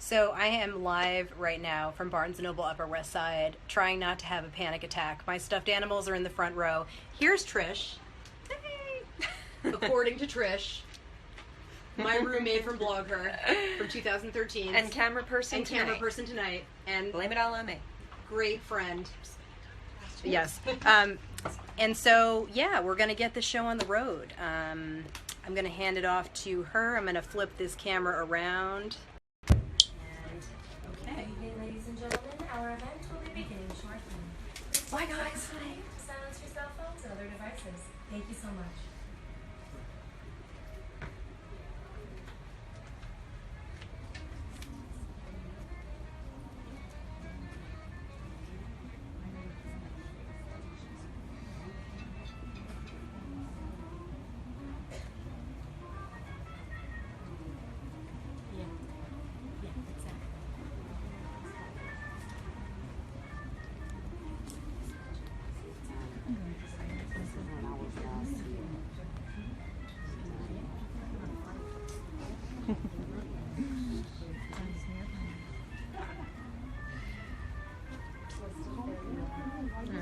So I am live right now from Barnes & Noble Upper West Side, trying not to have a panic attack. My stuffed animals are in the front row. Here's Trish. Hey! According to Trish, my roommate from Blog Her from 2013. And camera person tonight. And blame it all on me. Great friend. Yes. And so, yeah, we're going to get the show on the road. I'm going to hand it off to her. I'm going to flip this camera around. Good evening, ladies and gentlemen. Our event will be beginning shortly. Bye, guys. Silence your cell phones and other devices. Thank you so much.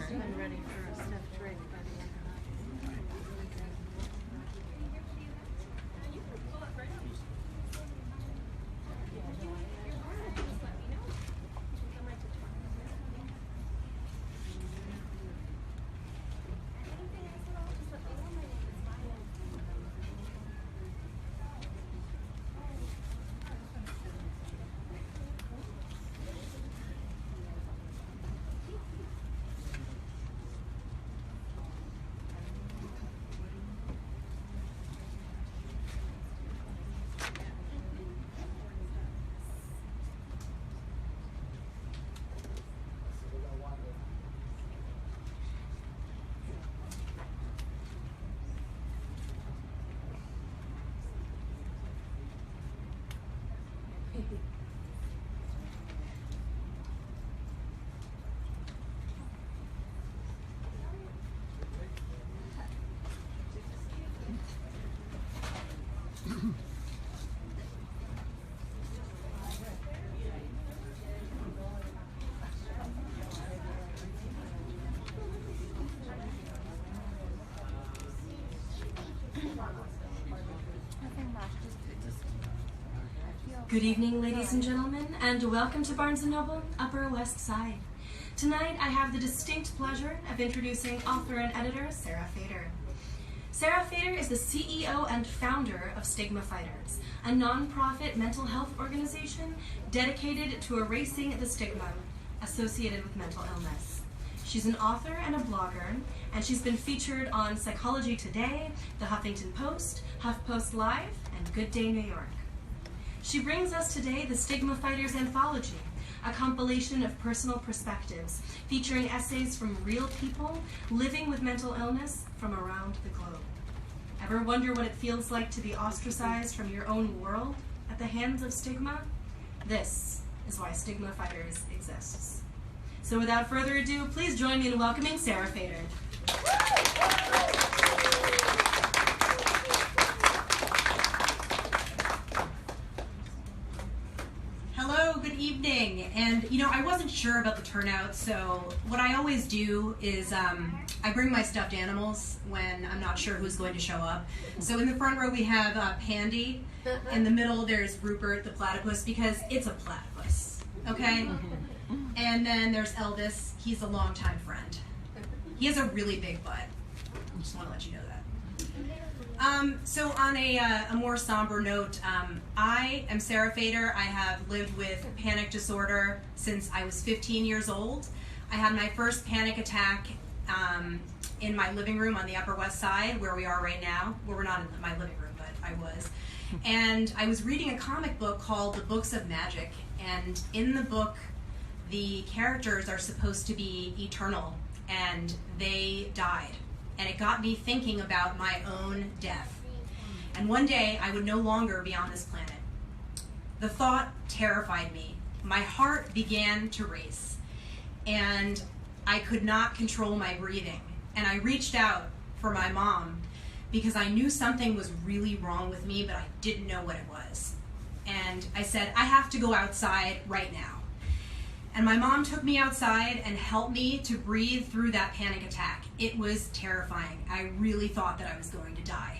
I'm ready for a stuffed drink by the end of the night. Good evening, ladies and gentlemen, and welcome to Barnes & Noble Upper West Side. Tonight, I have the distinct pleasure of introducing author and editor Sarah Fader. Sarah Fader is the CEO and founder of Stigma Fighters, a non-profit mental health organization dedicated to erasing the stigma associated with mental illness. She's an author and a blogger, and she's been featured on Psychology Today, The Huffington Post, HuffPost Live, and Good Day New York. She brings us today the Stigma Fighters Anthology, a compilation of personal perspectives featuring essays from real people living with mental illness from around the globe. Ever wonder what it feels like to be ostracized from your own world at the hands of stigma? This is why Stigma Fighters exists. So without further ado, please join me in welcoming Sarah Fader. Good evening. And I wasn't sure about the turnout, so what I always do is I bring my stuffed animals when I'm not sure who's going to show up. So in the front row we have Pandy. In the middle there's Rupert the platypus, because it's a platypus, okay? And then there's Elvis. He's a longtime friend. He has a really big butt. I just want to let you know that. So on a more somber note, I am Sarah Fader. I have lived with panic disorder since I was 15 years old. I had my first panic attack in my living room on the Upper West Side, where we are right now. Well, we're not in my living room, but I was. And I was reading a comic book called The Books of Magic, and in the book, the characters are supposed to be eternal, and they died. And it got me thinking about my own death. And one day, I would no longer be on this planet. The thought terrified me. My heart began to race, and I could not control my breathing. And I reached out for my mom because I knew something was really wrong with me, but I didn't know what it was. and I said, I have to go outside right now. And my mom took me outside and helped me to breathe through that panic attack. It was terrifying. I really thought that I was going to die.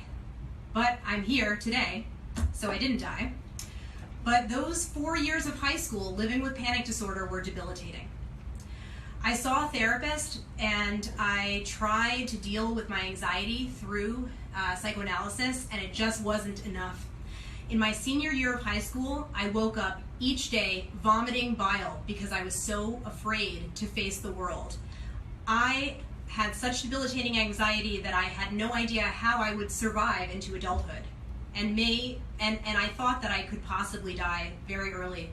But I'm here today, so I didn't die. But those 4 years of high school living with panic disorder were debilitating. I saw a therapist and I tried to deal with my anxiety through psychoanalysis, and it just wasn't enough. In my senior year of high school, I woke up each day vomiting bile because I was so afraid to face the world. I had such debilitating anxiety that I had no idea how I would survive into adulthood, and I thought that I could possibly die very early.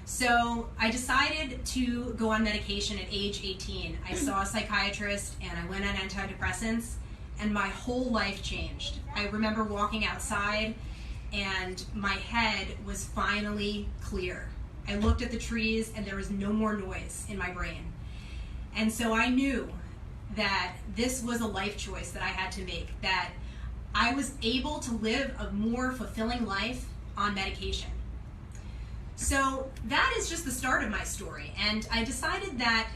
So I decided to go on medication at age 18. I saw a psychiatrist and I went on antidepressants, and my whole life changed. I remember walking outside and my head was finally clear. I looked at the trees and there was no more noise in my brain. And so I knew that this was a life choice that I had to make, that I was able to live a more fulfilling life on medication. So that is just the start of my story, and I decided that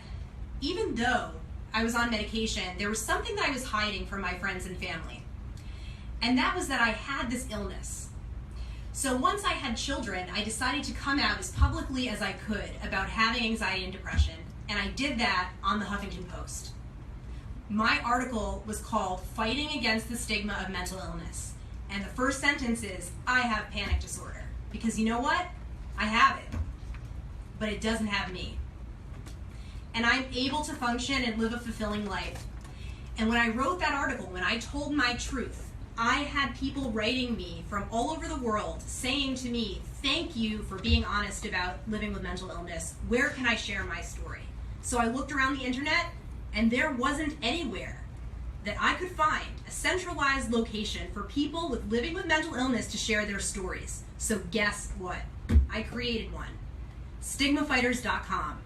even though I was on medication, there was something that I was hiding from my friends and family, and that was that I had this illness. So once I had children, I decided to come out as publicly as I could about having anxiety and depression, and I did that on the Huffington Post. My article was called "Fighting Against the Stigma of Mental Illness," and the first sentence is, I have panic disorder. Because you know what? I have it, but it doesn't have me. And I'm able to function and live a fulfilling life. And when I wrote that article, when I told my truth, I had people writing me from all over the world saying to me, thank you for being honest about living with mental illness. Where can I share my story? So I looked around the internet, and there wasn't anywhere that I could find a centralized location for people with living with mental illness to share their stories. So guess what? I created one, stigmafighters.com,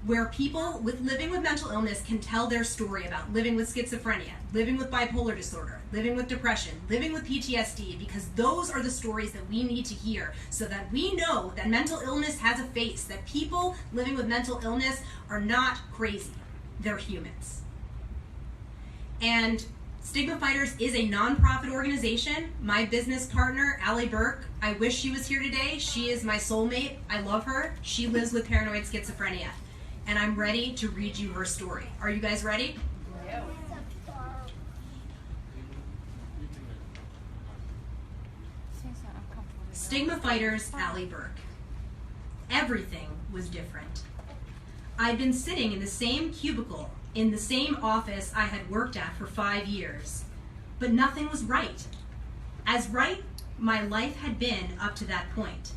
where people living with mental illness can tell their story about living with schizophrenia, living with bipolar disorder, living with depression, living with PTSD, because those are the stories that we need to hear so that we know that mental illness has a face, that people living with mental illness are not crazy, they're humans. And Stigma Fighters is a nonprofit organization. My business partner, Allie Burke, I wish she was here today. She is my soulmate. I love her. She lives with paranoid schizophrenia. And I'm ready to read you her story. Are you guys ready? Yeah. Stigma Fighters, Allie Burke. Everything was different. I'd been sitting in the same cubicle in the same office I had worked at for 5 years, but nothing was right. As right my life had been up to that point.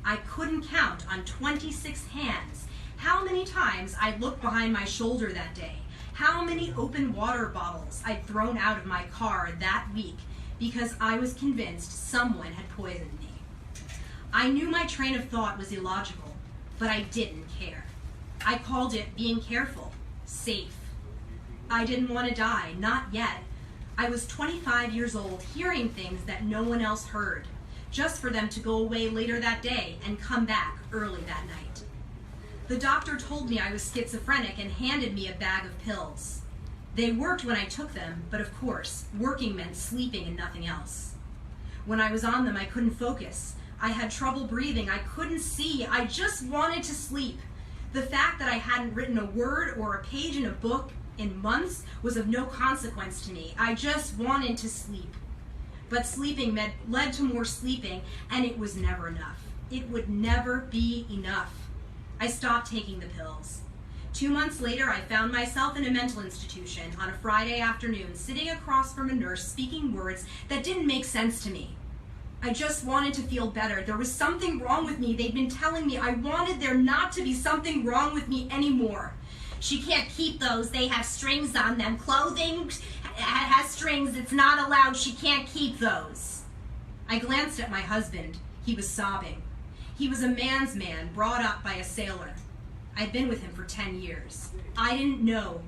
I couldn't count on 26 hands how many times I'd looked behind my shoulder that day, how many open water bottles I'd thrown out of my car that week because I was convinced someone had poisoned me. I knew my train of thought was illogical, but I didn't care. I called it being careful, safe. I didn't want to die, not yet. I was 25 years old, hearing things that no one else heard, just for them to go away later that day and come back early that night. The doctor told me I was schizophrenic and handed me a bag of pills. They worked when I took them, but of course, working meant sleeping and nothing else. When I was on them, I couldn't focus. I had trouble breathing. I couldn't see. I just wanted to sleep. The fact that I hadn't written a word or a page in a book in months was of no consequence to me. I just wanted to sleep. But sleeping led to more sleeping, and it was never enough. It would never be enough. I stopped taking the pills. 2 months later, I found myself in a mental institution on a Friday afternoon, sitting across from a nurse speaking words that didn't make sense to me. I just wanted to feel better. There was something wrong with me. They'd been telling me I wanted there not to be something wrong with me anymore. She can't keep those. They have strings on them. Clothing has strings. It's not allowed. She can't keep those. I glanced at my husband. He was sobbing. He was a man's man, brought up by a sailor. I'd been with him for 10 years. I didn't know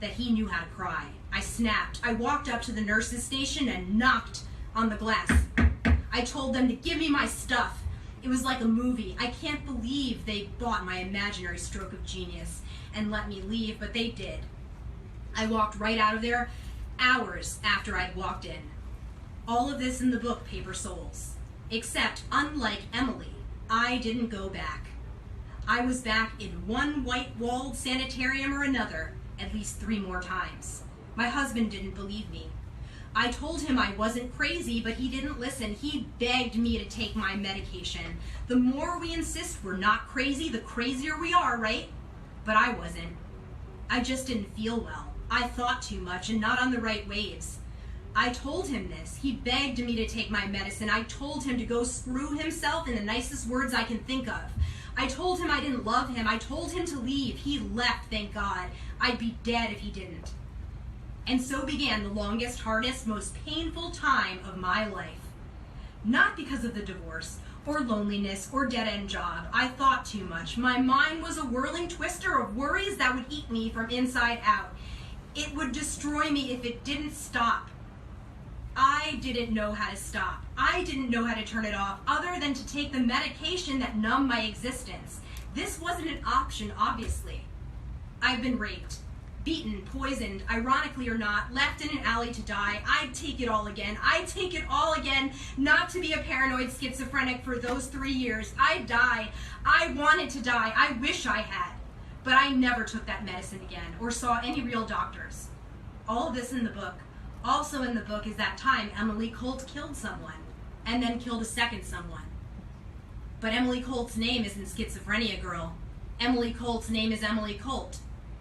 that he knew how to cry. I snapped. I walked up to the nurse's station and knocked on the glass. I told them to give me my stuff. It was like a movie. I can't believe they bought my imaginary stroke of genius and let me leave, but they did. I walked right out of there hours after I'd walked in. All of this in the book, Paper Souls. Except, unlike Emily, I didn't go back. I was back in one white-walled sanitarium or another at least 3 more times. My husband didn't believe me. I told him I wasn't crazy, but he didn't listen. He begged me to take my medication. The more we insist we're not crazy, the crazier we are, right? But I wasn't. I just didn't feel well. I thought too much and not on the right waves. I told him this. He begged me to take my medicine. I told him to go screw himself in the nicest words I can think of. I told him I didn't love him. I told him to leave. He left, thank God. I'd be dead if he didn't. And so began the longest, hardest, most painful time of my life. Not because of the divorce, or loneliness, or dead-end job. I thought too much. My mind was a whirling twister of worries that would eat me from inside out. It would destroy me if it didn't stop. I didn't know how to stop. I didn't know how to turn it off, other than to take the medication that numbed my existence. This wasn't an option, obviously. I've been raped, beaten, poisoned, ironically or not, left in an alley to die. I'd take it all again. I'd take it all again, not to be a paranoid schizophrenic for those 3 years. I'd die. I wanted to die. I wish I had. But I never took that medicine again or saw any real doctors. All of this in the book. Also in the book is that time Emily Colt killed someone and then killed a second someone. But Emily Colt's name isn't Schizophrenia Girl. Emily Colt's name is Emily Colt.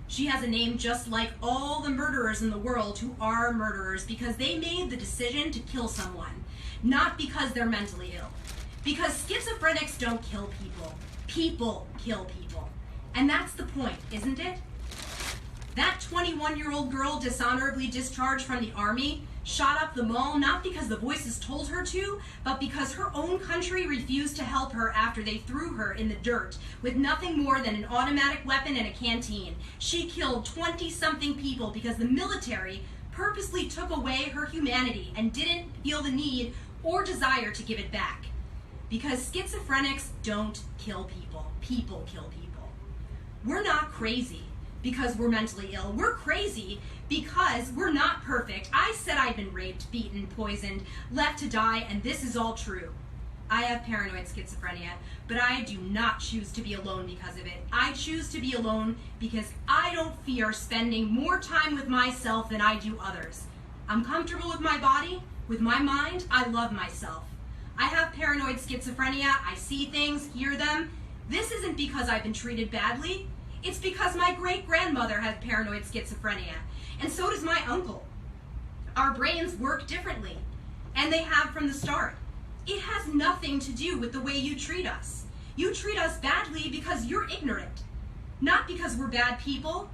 She has a name just like all the murderers in the world who are murderers because they made the decision to kill someone, not because they're mentally ill. Because schizophrenics don't kill people. People kill people. And that's the point, isn't it? That 21-year-old girl dishonorably discharged from the army shot up the mall not because the voices told her to, but because her own country refused to help her after they threw her in the dirt with nothing more than an automatic weapon and a canteen. She killed 20-something people because the military purposely took away her humanity and didn't feel the need or desire to give it back. Because schizophrenics don't kill people. People kill people. We're not crazy because we're mentally ill. We're crazy because we're not perfect. I said I'd been raped, beaten, poisoned, left to die, and this is all true. I have paranoid schizophrenia, but I do not choose to be alone because of it. I choose to be alone because I don't fear spending more time with myself than I do others. I'm comfortable with my body, with my mind. I love myself. I have paranoid schizophrenia. I see things, hear them. This isn't because I've been treated badly. It's because my great-grandmother had paranoid schizophrenia, and so does my uncle. Our brains work differently, and they have from the start. It has nothing to do with the way you treat us. You treat us badly because you're ignorant, not because we're bad people.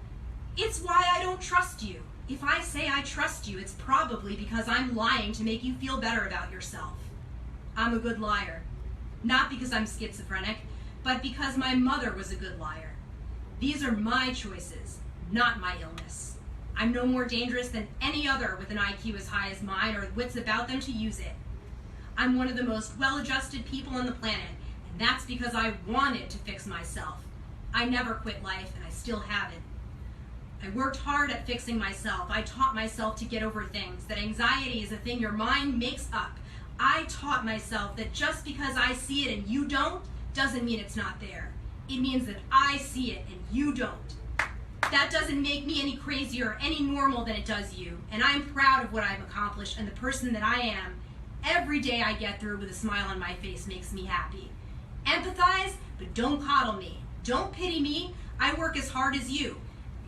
It's why I don't trust you. If I say I trust you, it's probably because I'm lying to make you feel better about yourself. I'm a good liar, not because I'm schizophrenic, but because my mother was a good liar. These are my choices, not my illness. I'm no more dangerous than any other with an IQ as high as mine or wits about them to use it. I'm one of the most well-adjusted people on the planet, and that's because I wanted to fix myself. I never quit life, and I still haven't. I worked hard at fixing myself. I taught myself to get over things, that anxiety is a thing your mind makes up. I taught myself that just because I see it and you don't, doesn't mean it's not there. It means that I see it and you don't. That doesn't make me any crazier or any normal than it does you. And I'm proud of what I've accomplished and the person that I am. Every day I get through with a smile on my face makes me happy. Empathize, but don't coddle me. Don't pity me. I work as hard as you.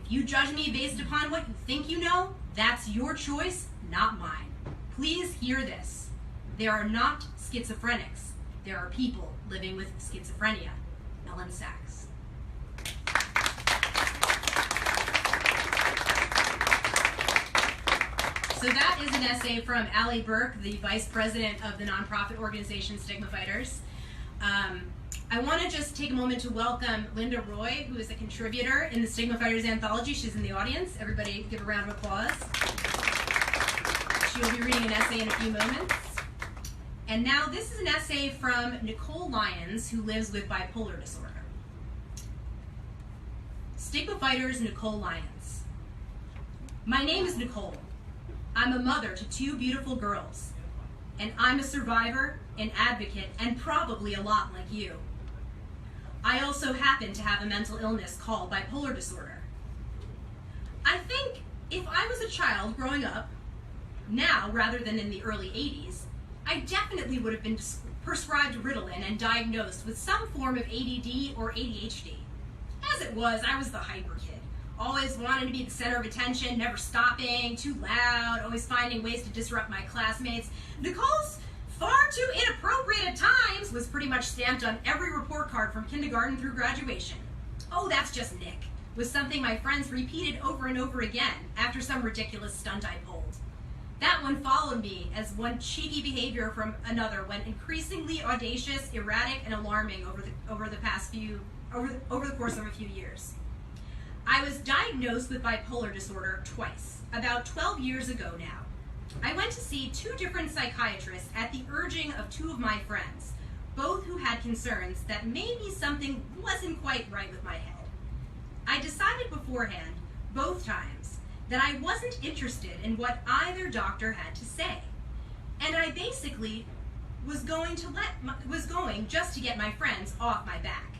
If you judge me based upon what you think you know, that's your choice, not mine. Please hear this. There are not schizophrenics. There are people living with schizophrenia. Ellen Sachs. So that is an essay from Allie Burke, the vice president of the nonprofit organization Stigma Fighters. I want to just take a moment to welcome Linda Roy, who is a contributor in the Stigma Fighters anthology. She's in the audience. Everybody give a round of applause. She will be reading an essay in a few moments. And now this is an essay from Nicole Lyons, who lives with bipolar disorder. Stigma Fighters, Nicole Lyons. My name is Nicole. I'm a mother to 2 beautiful girls. And I'm a survivor, an advocate, and probably a lot like you. I also happen to have a mental illness called bipolar disorder. I think if I was a child growing up, now rather than in the early 80s, I definitely would have been prescribed Ritalin and diagnosed with some form of ADD or ADHD. As it was, I was the hyper kid, always wanting to be the center of attention, never stopping, too loud, always finding ways to disrupt my classmates. Nicole's far too inappropriate at times was pretty much stamped on every report card from kindergarten through graduation. Oh, that's just Nick, was something my friends repeated over and over again after some ridiculous stunt I pulled. That one followed me as one cheeky behavior from another went increasingly audacious, erratic, and alarming over the course of a few years. I was diagnosed with bipolar disorder twice, about 12 years ago now. I went to see 2 different psychiatrists at the urging of 2 of my friends, both who had concerns that maybe something wasn't quite right with my head. I decided beforehand, both times, that I wasn't interested in what either doctor had to say. And I basically was going just to get my friends off my back.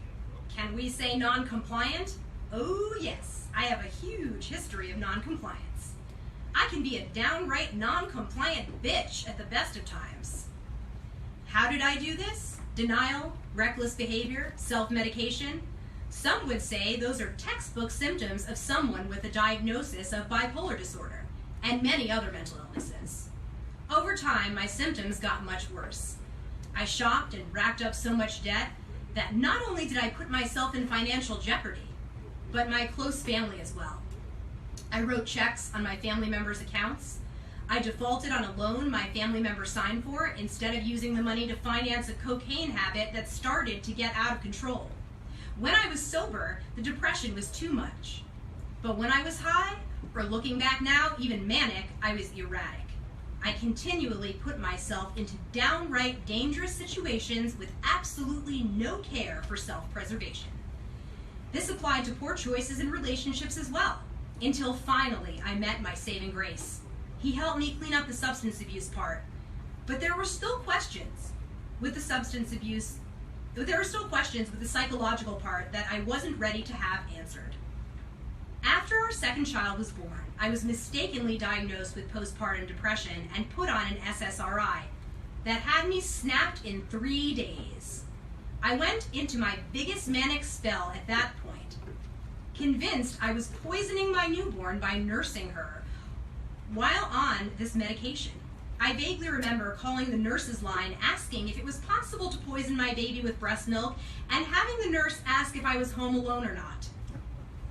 Can we say non-compliant? Oh yes, I have a huge history of non-compliance. I can be a downright non-compliant bitch at the best of times. How did I do this? Denial, reckless behavior, self-medication? Some would say those are textbook symptoms of someone with a diagnosis of bipolar disorder and many other mental illnesses. Over time, my symptoms got much worse. I shopped and racked up so much debt that not only did I put myself in financial jeopardy, but my close family as well. I wrote checks on my family members' accounts. I defaulted on a loan my family member signed for instead of using the money to finance a cocaine habit that started to get out of control. When I was sober, the depression was too much. But when I was high, or looking back now, even manic, I was erratic. I continually put myself into downright dangerous situations with absolutely no care for self-preservation. This applied to poor choices in relationships as well, until finally I met my saving grace. He helped me clean up the substance abuse part, but there were still questions with the psychological part that I wasn't ready to have answered. After our second child was born, I was mistakenly diagnosed with postpartum depression and put on an SSRI that had me snapped in 3 days. I went into my biggest manic spell at that point, convinced I was poisoning my newborn by nursing her while on this medication. I vaguely remember calling the nurse's line asking if it was possible to poison my baby with breast milk and having the nurse ask if I was home alone or not.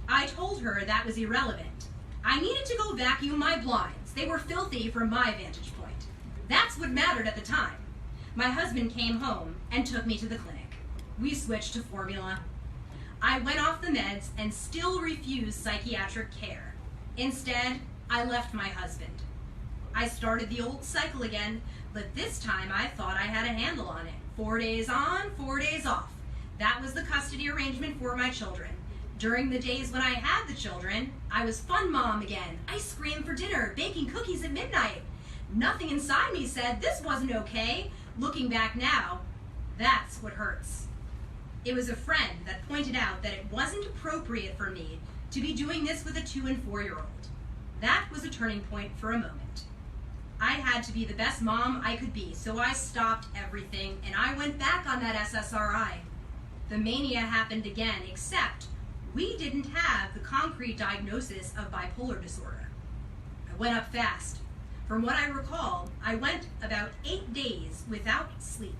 I told her that was irrelevant. I needed to go vacuum my blinds. They were filthy from my vantage point. That's what mattered at the time. My husband came home and took me to the clinic. We switched to formula. I went off the meds and still refused psychiatric care. Instead, I left my husband. I started the old cycle again, but this time I thought I had a handle on it. 4 days on, 4 days off. That was the custody arrangement for my children. During the days when I had the children, I was fun mom again. Ice cream for dinner, baking cookies at midnight. Nothing inside me said this wasn't okay. Looking back now, that's what hurts. It was a friend that pointed out that it wasn't appropriate for me to be doing this with a 2- and 4-year-old. That was a turning point for a moment. I had to be the best mom I could be, so I stopped everything and I went back on that SSRI. The mania happened again, except we didn't have the concrete diagnosis of bipolar disorder. I went up fast. From what I recall, I went about 8 days without sleep.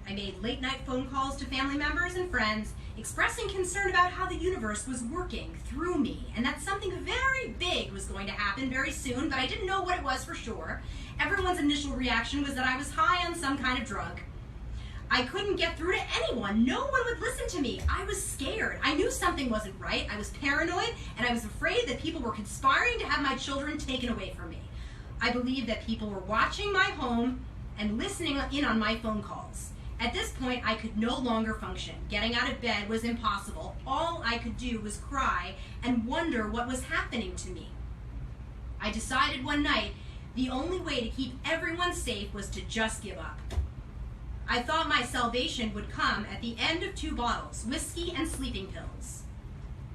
I made late-night phone calls to family members and friends, expressing concern about how the universe was working through me and that something very big was going to happen very soon, but I didn't know what it was for sure. Everyone's initial reaction was that I was high on some kind of drug. I couldn't get through to anyone. No one would listen to me. I was scared. I knew something wasn't right. I was paranoid, and I was afraid that people were conspiring to have my children taken away from me. I believed that people were watching my home and listening in on my phone calls. At this point, I could no longer function. Getting out of bed was impossible. All I could do was cry and wonder what was happening to me. I decided one night the only way to keep everyone safe was to just give up. I thought my salvation would come at the end of 2 bottles, whiskey and sleeping pills.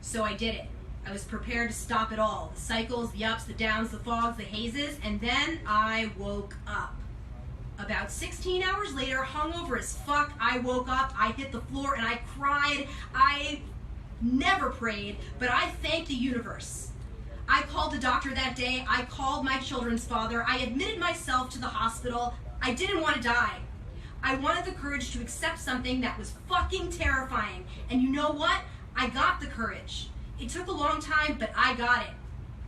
So I did it. I was prepared to stop it all. The cycles, the ups, the downs, the fogs, the hazes, and then I woke up. About 16 hours later, hungover as fuck, I woke up, I hit the floor, and I cried. I never prayed, but I thanked the universe. I called the doctor that day. I called my children's father. I admitted myself to the hospital. I didn't want to die. I wanted the courage to accept something that was fucking terrifying. And you know what? I got the courage. It took a long time, but I got it.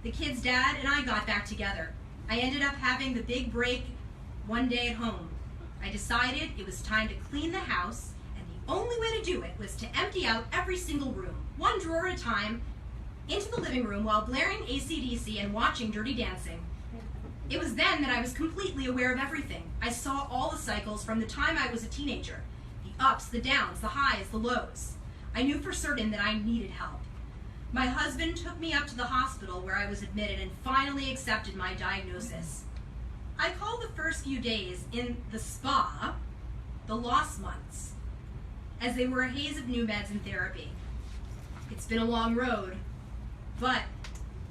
The kid's dad and I got back together. I ended up having the big break one day at home. I decided it was time to clean the house, and the only way to do it was to empty out every single room, 1 drawer at a time, into the living room while blaring AC/DC and watching Dirty Dancing. It was then that I was completely aware of everything. I saw all the cycles from the time I was a teenager. The ups, the downs, the highs, the lows. I knew for certain that I needed help. My husband took me up to the hospital where I was admitted and finally accepted my diagnosis. I call the first few days in the spa the lost months, as they were a haze of new meds and therapy. It's been a long road, but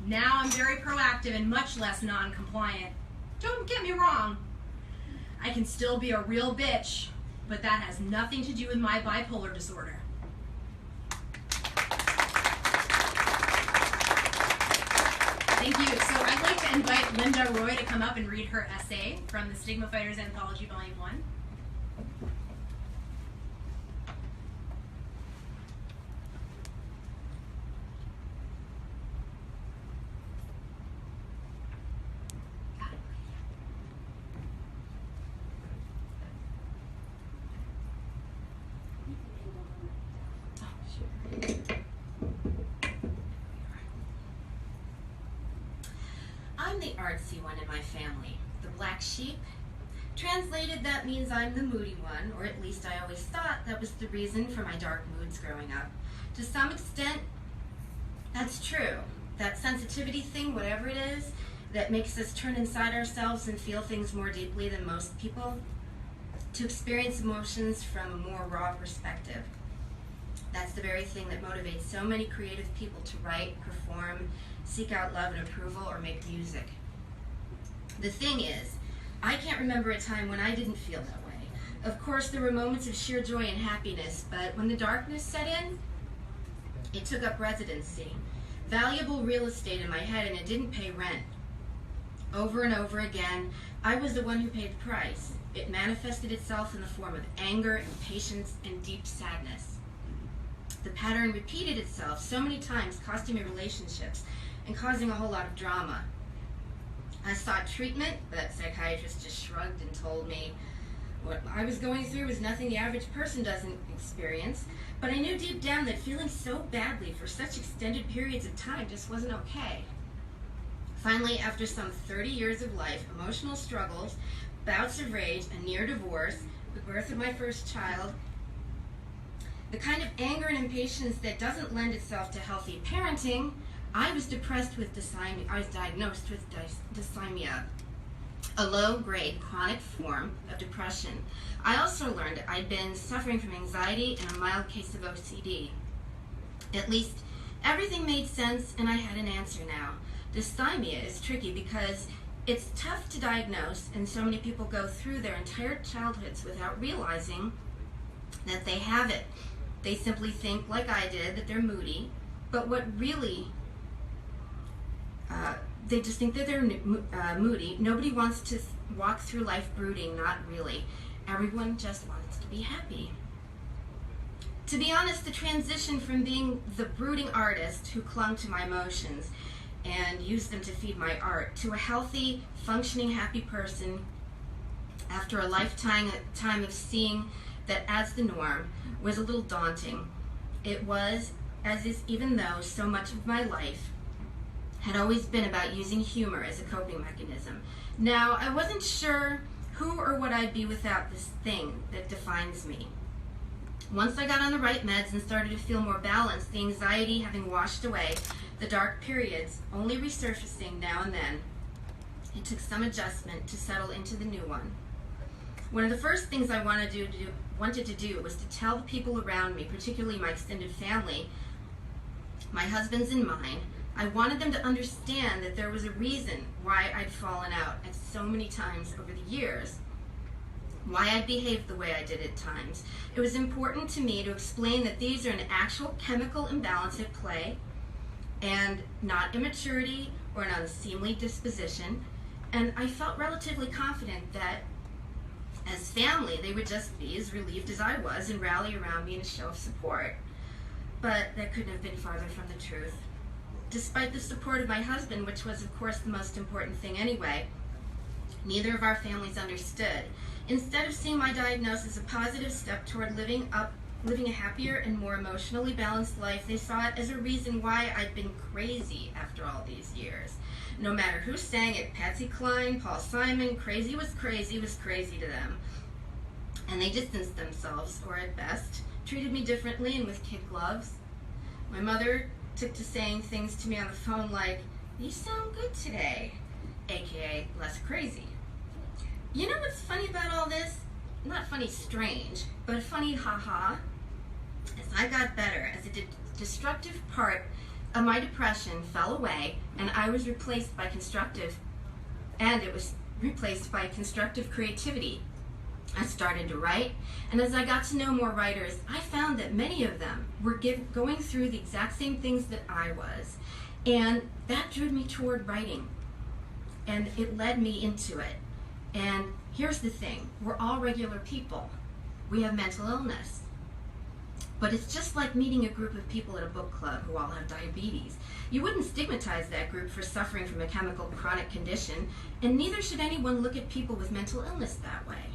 now I'm very proactive and much less non-compliant. Don't get me wrong, I can still be a real bitch, but that has nothing to do with my bipolar disorder. Thank you. So I'd like to invite Linda Roy to come up and read her essay from the Stigma Fighters Anthology, Volume 1. I'm the artsy one in my family, the black sheep. Translated, that means I'm the moody one, or at least I always thought that was the reason for my dark moods growing up. To some extent, that's true. That sensitivity thing, whatever it is, that makes us turn inside ourselves and feel things more deeply than most people, to experience emotions from a more raw perspective. That's the very thing that motivates so many creative people to write, perform, seek out love and approval, or make music. The thing is, I can't remember a time when I didn't feel that way. Of course, there were moments of sheer joy and happiness, but when the darkness set in, it took up residency. Valuable real estate in my head, and it didn't pay rent. Over and over again, I was the one who paid the price. It manifested itself in the form of anger, impatience, and deep sadness. The pattern repeated itself so many times, costing me relationships and causing a whole lot of drama. I sought treatment, but psychiatrists just shrugged and told me what I was going through was nothing the average person doesn't experience, but I knew deep down that feeling so badly for such extended periods of time just wasn't okay. Finally, after some 30 years of life, emotional struggles, bouts of rage, a near divorce, the birth of my first child, the kind of anger and impatience that doesn't lend itself to healthy parenting, I was diagnosed with dysthymia, a low-grade chronic form of depression. I also learned I'd been suffering from anxiety and a mild case of OCD. At least everything made sense, and I had an answer now. Dysthymia is tricky because it's tough to diagnose, and so many people go through their entire childhoods without realizing that they have it. They simply think, like I did, that they're moody, but what really they just think that they're moody. Nobody wants to walk through life brooding, not really. Everyone just wants to be happy. To be honest, the transition from being the brooding artist who clung to my emotions and used them to feed my art to a healthy, functioning, happy person after a lifetime of seeing that as the norm was a little daunting. It was, as is even though so much of my life had always been about using humor as a coping mechanism. Now, I wasn't sure who or what I'd be without this thing that defines me. Once I got on the right meds and started to feel more balanced, the anxiety having washed away, the dark periods only resurfacing now and then, it took some adjustment to settle into the new one. One of the first things I wanted to do was to tell the people around me, particularly my extended family, my husband's and mine, I wanted them to understand that there was a reason why I'd fallen out at so many times over the years, why I'd behaved the way I did at times. It was important to me to explain that these are an actual chemical imbalance at play and not immaturity or an unseemly disposition. And I felt relatively confident that as family, they would just be as relieved as I was and rally around me in a show of support. But that couldn't have been farther from the truth. Despite the support of my husband, which was of course the most important thing anyway, neither of our families understood. Instead of seeing my diagnosis as a positive step toward living a happier and more emotionally balanced life, they saw it as a reason why I'd been crazy after all these years. No matter who sang it, Patsy Cline, Paul Simon, crazy was crazy to them. And they distanced themselves, or at best, treated me differently and with kid gloves. My mother took to saying things to me on the phone like, "You sound good today," aka less crazy. You know what's funny about all this? Not funny strange, but funny haha. As I got better, as a destructive part of my depression fell away, and it was replaced by constructive creativity. I started to write, and as I got to know more writers, I found that many of them were going through the exact same things that I was, and that drew me toward writing, and it led me into it. And here's the thing, we're all regular people. We have mental illness. But it's just like meeting a group of people at a book club who all have diabetes. You wouldn't stigmatize that group for suffering from a chemical chronic condition, and neither should anyone look at people with mental illness that way.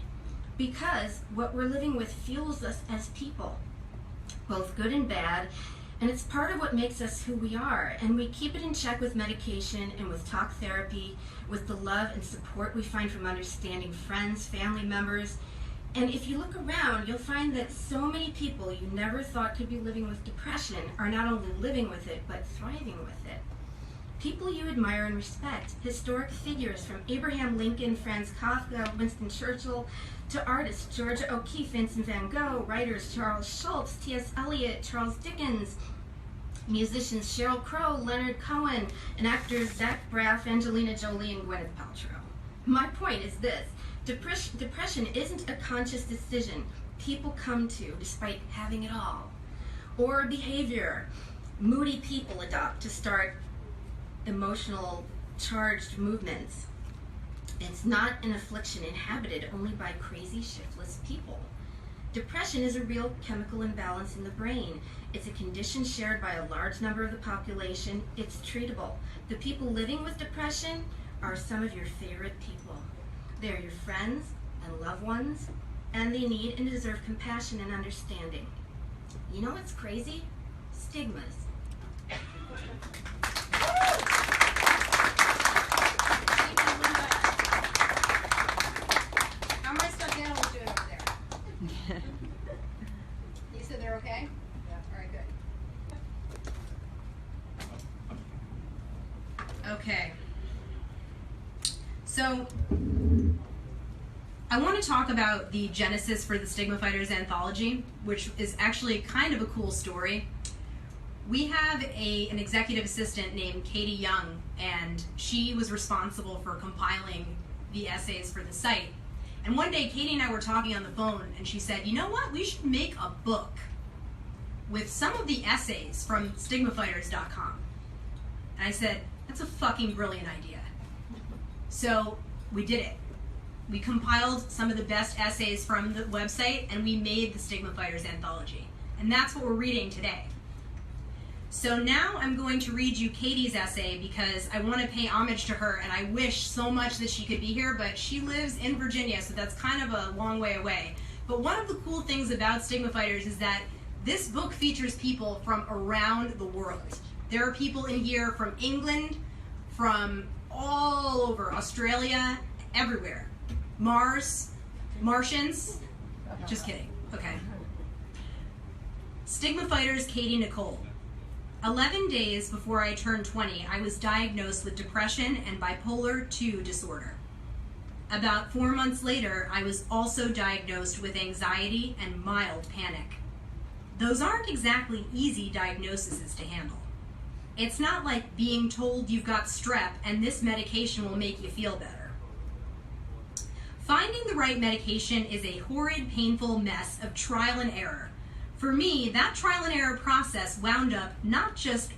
Because what we're living with fuels us as people, both good and bad, and it's part of what makes us who we are, and we keep it in check with medication and with talk therapy, with the love and support we find from understanding friends, family members. And if you look around, you'll find that so many people you never thought could be living with depression are not only living with it, but thriving with it. People you admire and respect, historic figures from Abraham Lincoln, Franz Kafka, Winston Churchill, to artists Georgia O'Keeffe, Vincent van Gogh, writers Charles Schulz, T.S. Eliot, Charles Dickens, musicians Sheryl Crow, Leonard Cohen, and actors Zach Braff, Angelina Jolie, and Gwyneth Paltrow. My point is this. Depression isn't a conscious decision people come to despite having it all, or a behavior moody people adopt to start emotional charged movements. It's not an affliction inhabited only by crazy, shiftless people. Depression is a real chemical imbalance in the brain. It's a condition shared by a large number of the population. It's treatable. The people living with depression are some of your favorite people. They're your friends and loved ones, and they need and deserve compassion and understanding. You know what's crazy? Stigmas. How am I stuck animals doing over there? You said they're okay? Yeah. All right, good. Okay. So, I want to talk about the genesis for the Stigma Fighters anthology, which is actually kind of a cool story. We have an executive assistant named Katie Young, and she was responsible for compiling the essays for the site. And one day, Katie and I were talking on the phone, and she said, "You know what? We should make a book with some of the essays from stigmafighters.com." And I said, "That's a fucking brilliant idea." So we did it. We compiled some of the best essays from the website, and we made the Stigma Fighters anthology. And that's what we're reading today. So now I'm going to read you Katie's essay because I want to pay homage to her, and I wish so much that she could be here, but she lives in Virginia, so that's kind of a long way away. But one of the cool things about Stigma Fighters is that this book features people from around the world. There are people in here from England, from all over, Australia, everywhere. Mars, Martians, just kidding, okay. Stigma fighters Katie Nicole. 11 days before I turned 20, I was diagnosed with depression and bipolar II disorder. About 4 months later, I was also diagnosed with anxiety and mild panic. Those aren't exactly easy diagnoses to handle. It's not like being told you've got strep and this medication will make you feel better. Finding the right medication is a horrid, painful mess of trial and error. For me, that trial and error process wound up just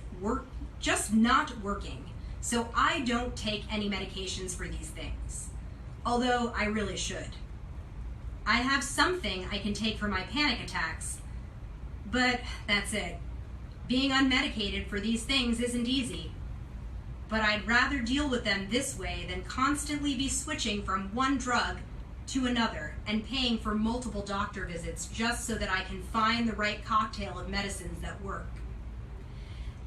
not working, so I don't take any medications for these things, although I really should. I have something I can take for my panic attacks, but that's it. Being unmedicated for these things isn't easy, but I'd rather deal with them this way than constantly be switching from one drug to another and paying for multiple doctor visits just so that I can find the right cocktail of medicines that work.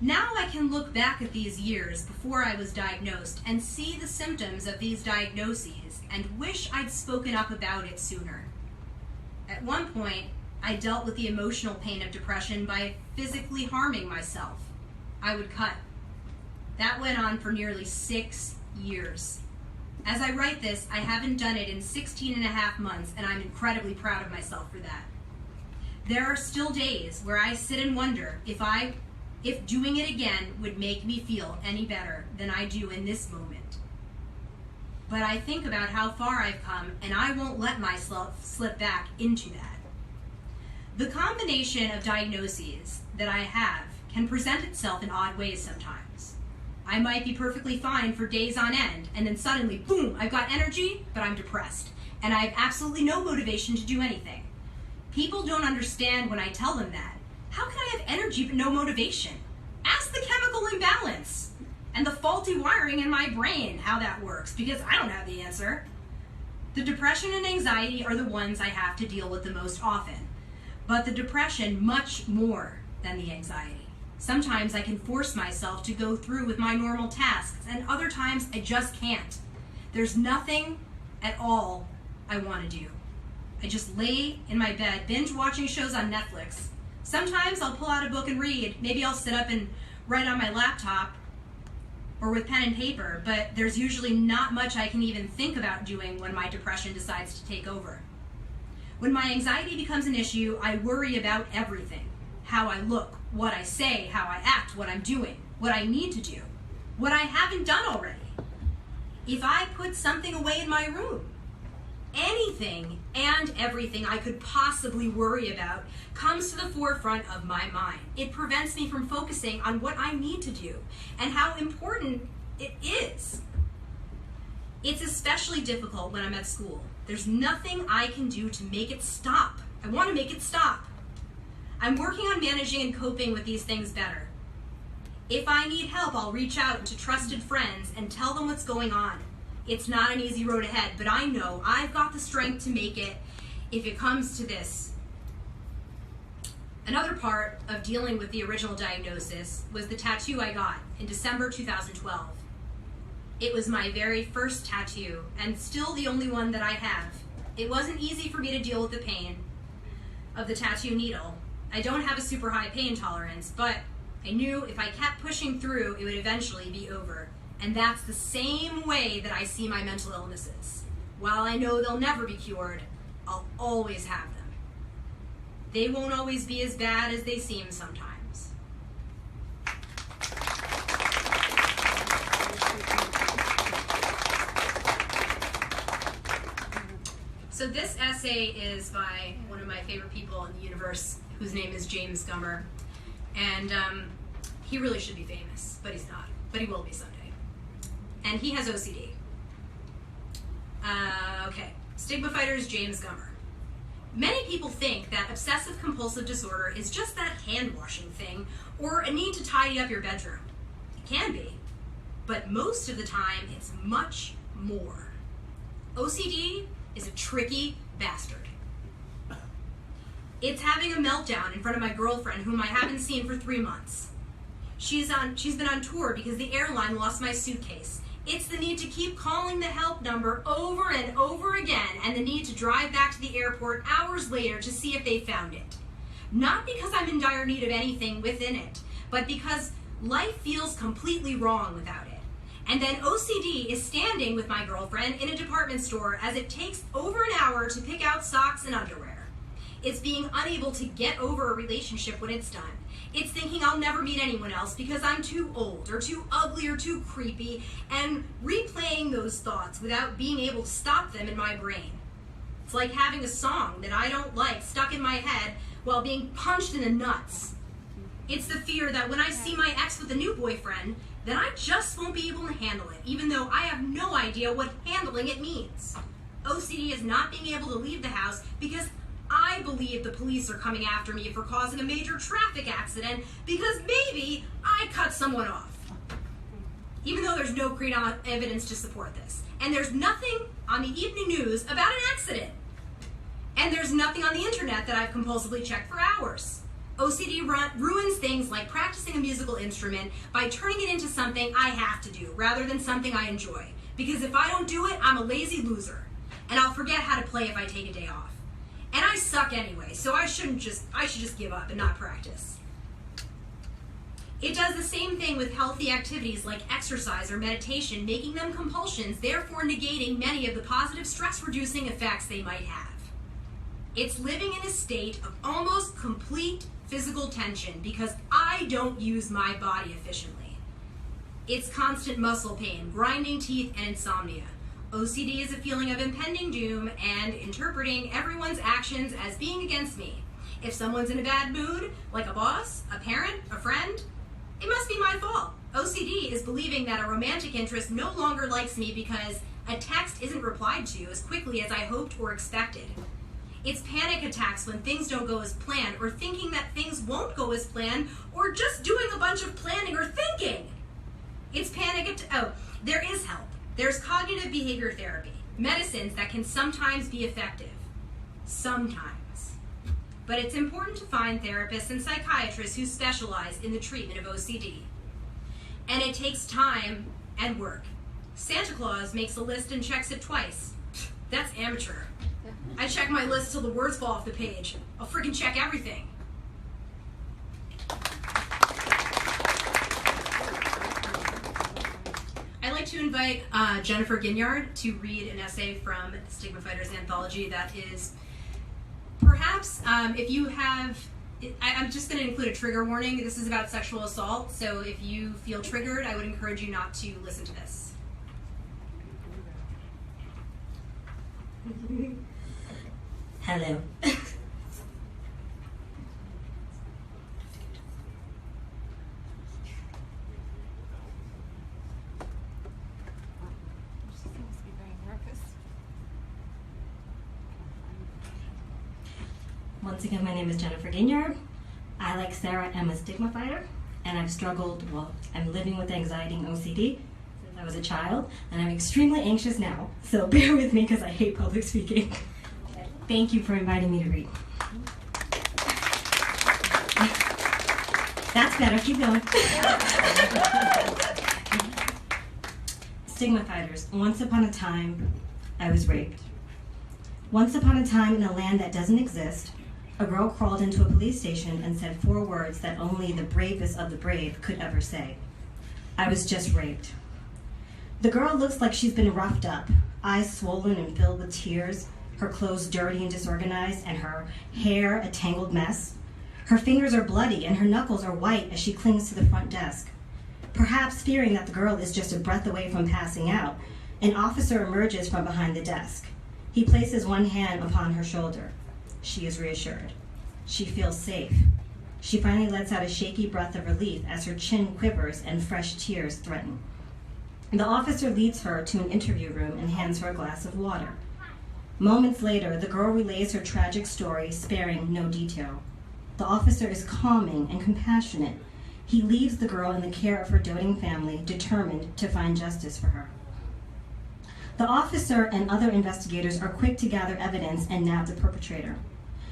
Now I can look back at these years before I was diagnosed and see the symptoms of these diagnoses and wish I'd spoken up about it sooner. At one point, I dealt with the emotional pain of depression by physically harming myself. I would cut. That went on for nearly 6 years. As I write this, I haven't done it in 16 and a half months, and I'm incredibly proud of myself for that. There are still days where I sit and wonder if doing it again would make me feel any better than I do in this moment. But I think about how far I've come, and I won't let myself slip back into that. The combination of diagnoses that I have can present itself in odd ways sometimes. I might be perfectly fine for days on end, and then suddenly, boom, I've got energy, but I'm depressed, and I have absolutely no motivation to do anything. People don't understand when I tell them that. How can I have energy but no motivation? Ask the chemical imbalance and the faulty wiring in my brain how that works, because I don't have the answer. The depression and anxiety are the ones I have to deal with the most often, but the depression much more than the anxiety. Sometimes I can force myself to go through with my normal tasks, and other times I just can't. There's nothing at all I want to do. I just lay in my bed, binge watching shows on Netflix. Sometimes I'll pull out a book and read. Maybe I'll sit up and write on my laptop or with pen and paper, but there's usually not much I can even think about doing when my depression decides to take over. When my anxiety becomes an issue, I worry about everything. How I look, what I say, how I act, what I'm doing, what I need to do, what I haven't done already. If I put something away in my room, anything and everything I could possibly worry about comes to the forefront of my mind. It prevents me from focusing on what I need to do and how important it is. It's especially difficult when I'm at school. There's nothing I can do to make it stop. I want to make it stop. I'm working on managing and coping with these things better. If I need help, I'll reach out to trusted friends and tell them what's going on. It's not an easy road ahead, but I know I've got the strength to make it if it comes to this. Another part of dealing with the original diagnosis was the tattoo I got in December 2012. It was my very first tattoo, and still the only one that I have. It wasn't easy for me to deal with the pain of the tattoo needle. I don't have a super high pain tolerance, but I knew if I kept pushing through, it would eventually be over. And that's the same way that I see my mental illnesses. While I know they'll never be cured, I'll always have them. They won't always be as bad as they seem sometimes. So this essay is by one of my favorite people in the universe, whose name is James Gummer. And he really should be famous, but he's not. But he will be someday. And he has OCD. Okay, Stigma fighters James Gummer. Many people think that obsessive compulsive disorder is just that hand-washing thing or a need to tidy up your bedroom. It can be, but most of the time it's much more. OCD is a tricky bastard. It's having a meltdown in front of my girlfriend, whom I haven't seen for 3 months. She's been on tour because the airline lost my suitcase, It's the need to keep calling the help number over and over again, and the need to drive back to the airport hours later to see if they found it. Not because I'm in dire need of anything within it, but because life feels completely wrong without it. And then OCD is standing with my girlfriend in a department store as it takes over an hour to pick out socks and underwear. It's being unable to get over a relationship when it's done. It's thinking I'll never meet anyone else because I'm too old or too ugly or too creepy, and replaying those thoughts without being able to stop them in my brain. It's like having a song that I don't like stuck in my head while being punched in the nuts. It's the fear that when I see my ex with a new boyfriend, then I just won't be able to handle it, even though I have no idea what handling it means. OCD is not being able to leave the house because I believe the police are coming after me for causing a major traffic accident because maybe I cut someone off. Even though there's no concrete evidence to support this. And there's nothing on the evening news about an accident. And there's nothing on the internet that I've compulsively checked for hours. OCD ruins things like practicing a musical instrument by turning it into something I have to do rather than something I enjoy. Because if I don't do it, I'm a lazy loser. And I'll forget how to play if I take a day off. And I suck anyway, so I should just give up and not practice. It does the same thing with healthy activities like exercise or meditation, making them compulsions, therefore negating many of the positive stress-reducing effects they might have. It's living in a state of almost complete physical tension because I don't use my body efficiently. It's constant muscle pain, grinding teeth, and insomnia. OCD is a feeling of impending doom and interpreting everyone's actions as being against me. If someone's in a bad mood, like a boss, a parent, a friend, it must be my fault. OCD is believing that a romantic interest no longer likes me because a text isn't replied to as quickly as I hoped or expected. It's panic attacks when things don't go as planned, or thinking that things won't go as planned, or just doing a bunch of planning or thinking. It's there is help. There's cognitive behavior therapy, medicines that can sometimes be effective. Sometimes. But it's important to find therapists and psychiatrists who specialize in the treatment of OCD. And it takes time and work. Santa Claus makes a list and checks it twice. That's amateur. I check my list till the words fall off the page. I'll freaking check everything. I'd like to invite Jennifer Ginyard to read an essay from Stigma Fighters Anthology that is perhaps, if you have, I'm just going to include a trigger warning. This is about sexual assault, so if you feel triggered, I would encourage you not to listen to this. Hello. Once again, my name is Jennifer Ginyard. I, like Sarah, am a stigma fighter, and I'm living with anxiety and OCD since I was a child, and I'm extremely anxious now, so bear with me because I hate public speaking. Thank you for inviting me to read. That's better, keep going. Stigma fighters. Once upon a time, I was raped. Once upon a time in a land that doesn't exist, a girl crawled into a police station and said 4 words that only the bravest of the brave could ever say. I was just raped. The girl looks like she's been roughed up, eyes swollen and filled with tears, her clothes dirty and disorganized, and her hair a tangled mess. Her fingers are bloody and her knuckles are white as she clings to the front desk. Perhaps fearing that the girl is just a breath away from passing out, an officer emerges from behind the desk. He places one hand upon her shoulder. She is reassured. She feels safe. She finally lets out a shaky breath of relief as her chin quivers and fresh tears threaten. The officer leads her to an interview room and hands her a glass of water. Moments later, the girl relays her tragic story, sparing no detail. The officer is calming and compassionate. He leaves the girl in the care of her doting family, determined to find justice for her. The officer and other investigators are quick to gather evidence and nab the perpetrator.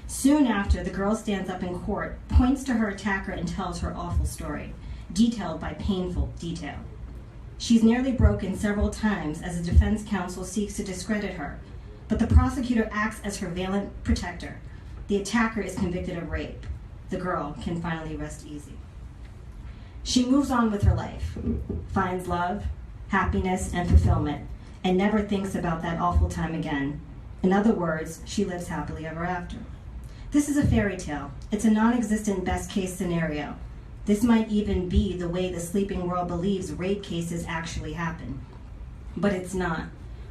Soon after, the girl stands up in court, points to her attacker, and tells her awful story, detailed by painful detail. She's nearly broken several times as the defense counsel seeks to discredit her, but the prosecutor acts as her valiant protector. The attacker is convicted of rape. The girl can finally rest easy. She moves on with her life, finds love, happiness, and fulfillment, and never thinks about that awful time again. In other words, she lives happily ever after. This is a fairy tale. It's a non-existent best-case scenario. This might even be the way the sleeping world believes rape cases actually happen. But it's not,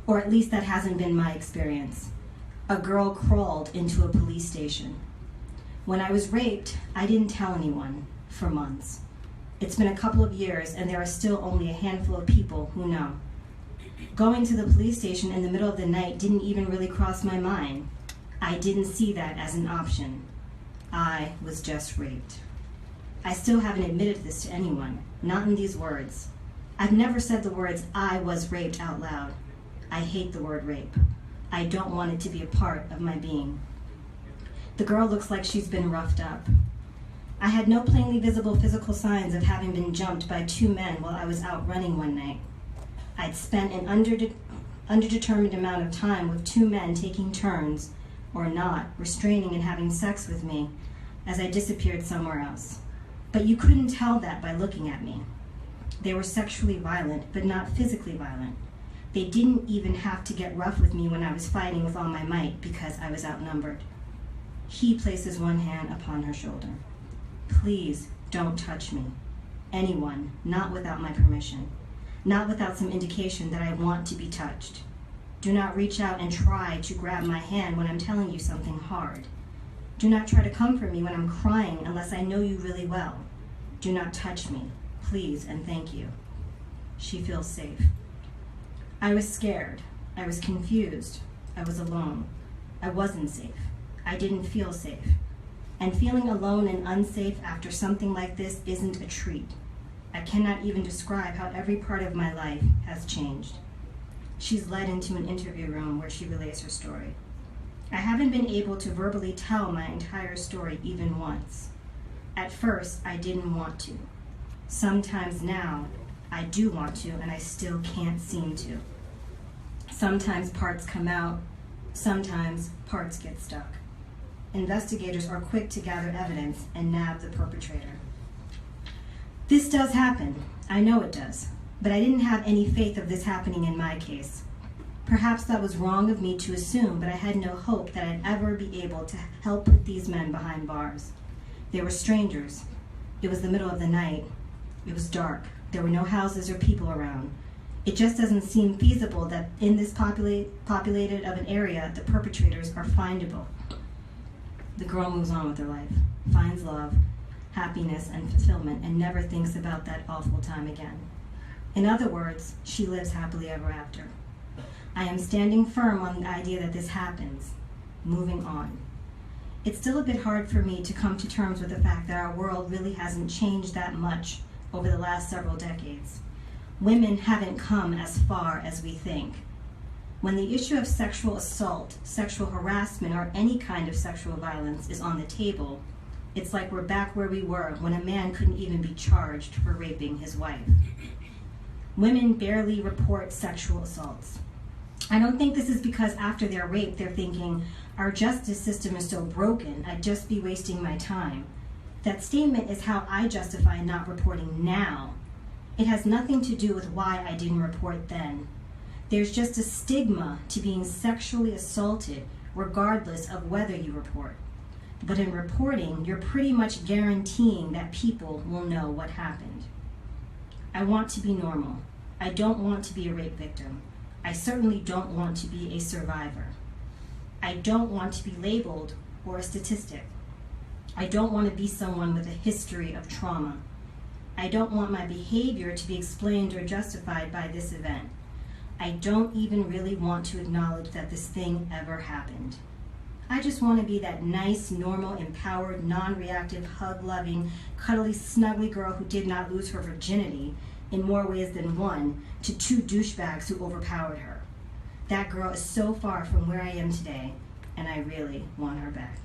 or at least that hasn't been my experience. A girl crawled into a police station. When I was raped, I didn't tell anyone for months. It's been a couple of years, and there are still only a handful of people who know. Going to the police station in the middle of the night didn't even really cross my mind. I didn't see that as an option. I was just raped. I still haven't admitted this to anyone, not in these words. I've never said the words, "I was raped," out loud. I hate the word rape. I don't want it to be a part of my being. The girl looks like she's been roughed up. I had no plainly visible physical signs of having been jumped by two men while I was out running one night. I'd spent an underdetermined amount of time with two men taking turns, or not, restraining and having sex with me as I disappeared somewhere else. But you couldn't tell that by looking at me. They were sexually violent, but not physically violent. They didn't even have to get rough with me when I was fighting with all my might because I was outnumbered. He places one hand upon her shoulder. Please don't touch me. Anyone, not without my permission. Not without some indication that I want to be touched. Do not reach out and try to grab my hand when I'm telling you something hard. Do not try to comfort me when I'm crying unless I know you really well. Do not touch me, please and thank you. She feels safe. I was scared. I was confused. I was alone. I wasn't safe. I didn't feel safe. And feeling alone and unsafe after something like this isn't a treat. I cannot even describe how every part of my life has changed. She's led into an interview room where she relays her story. I haven't been able to verbally tell my entire story even once. At first, I didn't want to. Sometimes now, I do want to, and I still can't seem to. Sometimes parts come out, sometimes parts get stuck. Investigators are quick to gather evidence and nab the perpetrator. This does happen. I know it does. But I didn't have any faith of this happening in my case. Perhaps that was wrong of me to assume, but I had no hope that I'd ever be able to help put these men behind bars. They were strangers. It was the middle of the night. It was dark. There were no houses or people around. It just doesn't seem feasible that in this populated of an area, the perpetrators are findable. The girl moves on with her life, finds love, happiness, and fulfillment, and never thinks about that awful time again. In other words, she lives happily ever after. I am standing firm on the idea that this happens, moving on. It's still a bit hard for me to come to terms with the fact that our world really hasn't changed that much over the last several decades. Women haven't come as far as we think. When the issue of sexual assault, sexual harassment, or any kind of sexual violence is on the table, it's like we're back where we were when a man couldn't even be charged for raping his wife. Women barely report sexual assaults. I don't think this is because after they're raped, they're thinking, our justice system is so broken, I'd just be wasting my time. That statement is how I justify not reporting now. It has nothing to do with why I didn't report then. There's just a stigma to being sexually assaulted, regardless of whether you report. But in reporting, you're pretty much guaranteeing that people will know what happened. I want to be normal. I don't want to be a rape victim. I certainly don't want to be a survivor. I don't want to be labeled or a statistic. I don't want to be someone with a history of trauma. I don't want my behavior to be explained or justified by this event. I don't even really want to acknowledge that this thing ever happened. I just want to be that nice, normal, empowered, non-reactive, hug-loving, cuddly, snuggly girl who did not lose her virginity in more ways than one to two douchebags who overpowered her. That girl is so far from where I am today, and I really want her back.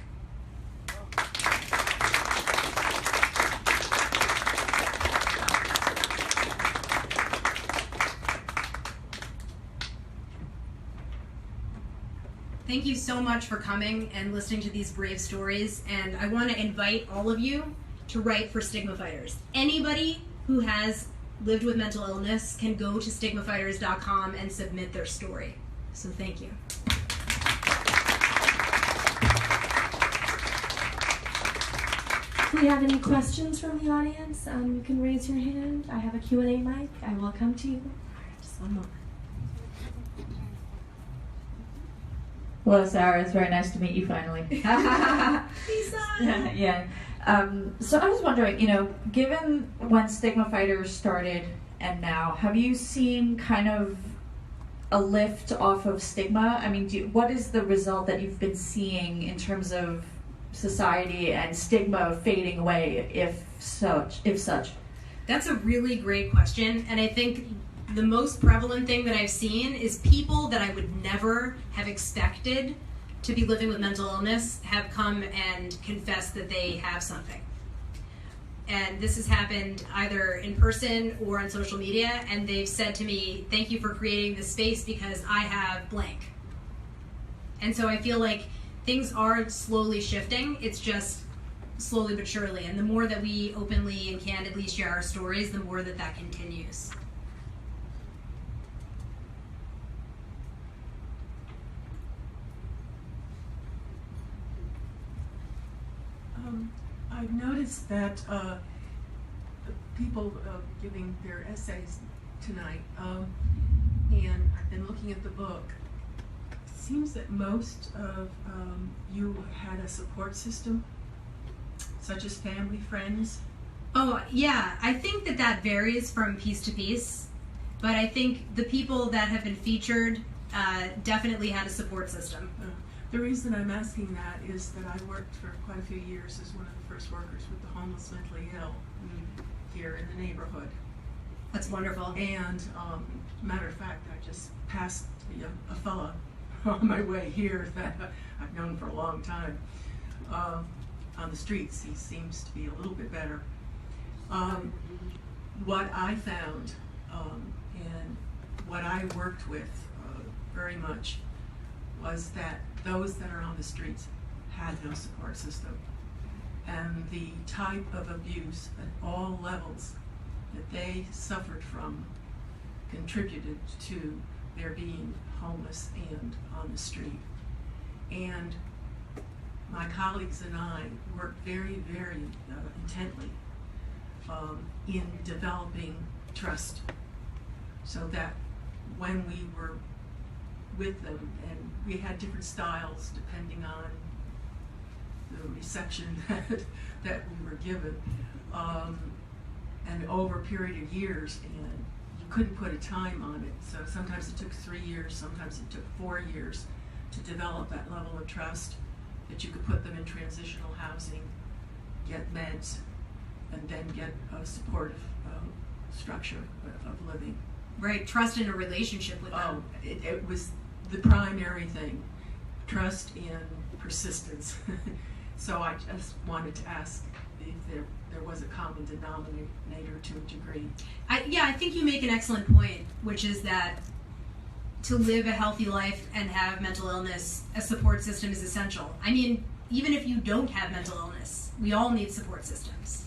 Thank you so much for coming and listening to these brave stories. And I want to invite all of you to write for Stigma Fighters. Anybody who has lived with mental illness can go to stigmafighters.com and submit their story. So thank you. If we have any questions from the audience, you can raise your hand. I have a Q&A mic. I will come to you. Just one moment. Hello, Sarah. It's very nice to meet you finally. Lisa! Yeah. So I was wondering, given when Stigma Fighters started and now, have you seen kind of a lift off of stigma? I mean, what is the result that you've been seeing in terms of society and stigma fading away, if such? That's a really great question, and I think the most prevalent thing that I've seen is people that I would never have expected to be living with mental illness have come and confessed that they have something. And this has happened either in person or on social media, and they've said to me, thank you for creating this space because I have blank. And so I feel like things are slowly shifting. It's just slowly but surely. And the more that we openly and candidly share our stories, the more that continues. I've noticed that people giving their essays tonight, and I've been looking at the book. It seems that most of you had a support system, such as family, friends. Oh, yeah. I think that varies from piece to piece, but I think the people that have been featured definitely had a support system. The reason I'm asking that is that I worked for quite a few years as one of the first workers with the homeless mentally ill here in the neighborhood. That's wonderful. And matter of fact, I just passed a fella on my way here that I've known for a long time on the streets. He seems to be a little bit better. What I found and what I worked with very much was that those that are on the streets had no support system. And the type of abuse at all levels that they suffered from contributed to their being homeless and on the street. And my colleagues and I worked very, very intently in developing trust, so that when we were with them, and we had different styles depending on the reception that we were given, and over a period of years, and you couldn't put a time on it. So sometimes it took 3 years, sometimes it took 4 years to develop that level of trust that you could put them in transitional housing, get meds, and then get a supportive structure of living. Right, trust in a relationship with them. It was the primary thing, trust and persistence. So I just wanted to ask if there was a common denominator to a degree. I think you make an excellent point, which is that to live a healthy life and have mental illness, a support system is essential. I mean, even if you don't have mental illness, we all need support systems.